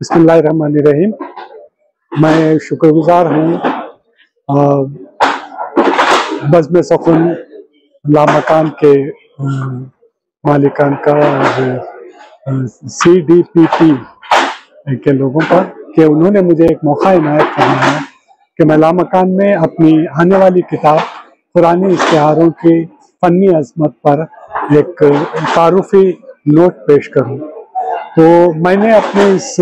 बिस्मिल्लाहिर्रहमानिर्रहीम। मैं शुक्रगुजार हूँ बज़्म सख़ुन लामकान के मालिकान का और CDPP के लोगों पर कि उन्होंने मुझे एक मौका इनायत करना है कि मैं लामकान में अपनी आने वाली किताब पुरानी इश्तिहारों की फ़नी अज़मत पर एक तारुफ़ी नोट पेश करूँ। तो मैंने अपने इस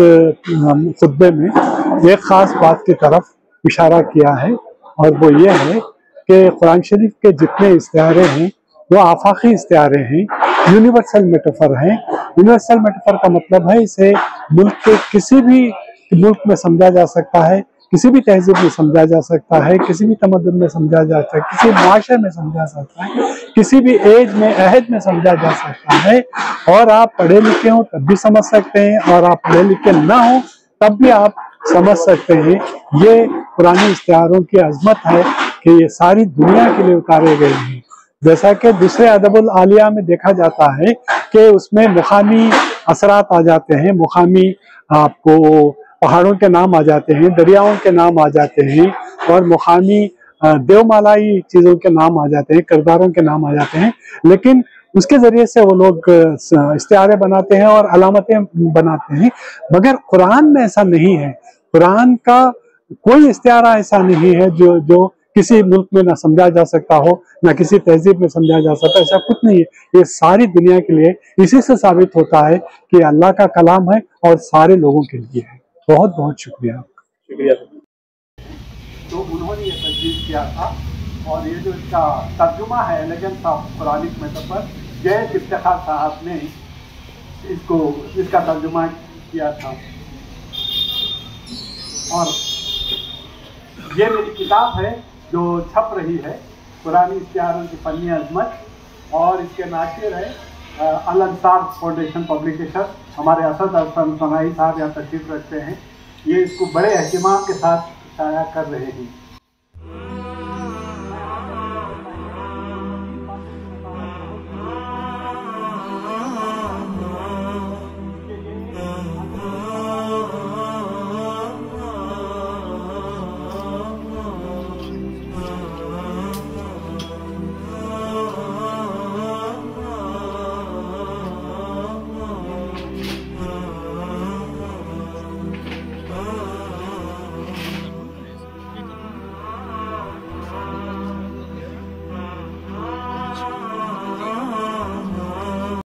खुतबे में एक ख़ास बात की तरफ इशारा किया है और वो ये है कि कुरान शरीफ के जितने इश्तिहारे हैं वो आफाकी इश्तिहारे हैं, यूनिवर्सल मेटाफर हैं। यूनिवर्सल मेटाफर का मतलब है इसे मुल्क के किसी भी मुल्क में समझा जा सकता है, किसी भी तहजीब में समझा जा सकता है, किसी भी तमद्दुन में समझा जा सकता है, किसी माशरे में समझा जा सकता है, किसी भी एज में अहद में समझा जा सकता है। और आप पढ़े लिखे हो तब भी समझ सकते हैं और आप पढ़े लिखे ना हो तब भी आप समझ सकते हैं। ये पुराने इश्तिहारों की अजमत है कि ये सारी दुनिया के लिए उतारे गए हैं। जैसा कि दूसरे अदबुल आलिया में देखा जाता है कि उसमें मुकामी असरात आ जाते हैं, मुकामी आपको पहाड़ों के नाम आ जाते हैं, दरियाओं के नाम आ जाते हैं और मुकामी देवमालाई चीज़ों के नाम आ जाते हैं, किरदारों के नाम आ जाते हैं। लेकिन उसके ज़रिए से वो लोग इश्तिहारे बनाते हैं और अलामतें बनाते हैं, मगर कुरान में ऐसा नहीं है। कुरान का कोई इश्तिहारा ऐसा नहीं है जो किसी मुल्क में ना समझा जा सकता हो, ना किसी तहजीब में समझा जा सकता, ऐसा कुछ नहीं है। ये सारी दुनिया के लिए इसी से साबित होता है कि अल्लाह का कलाम है और सारे लोगों के लिए है। बहुत बहुत शुक्रिया आपका। शुक्रिया। तो उन्होंने ये तजवीज़ किया था और ये जो इसका तर्जुमा है elegance of Quranic metaphor, Zaid Iftikhar sahab ने इसका तर्जुमा किया था। और ये मेरी किताब है जो छप रही है, पुरानी इश्तिहारों की फ़नी अज़मत, और इसके नाशिर है अल अंसार फाउंडेशन पब्लिकेशन। हमारे असद अहसन सनाई साहब यहाँ तशरीफ़ रखते हैं, ये इसको बड़े एहतिमाम के साथ शाया कर रहे हैं।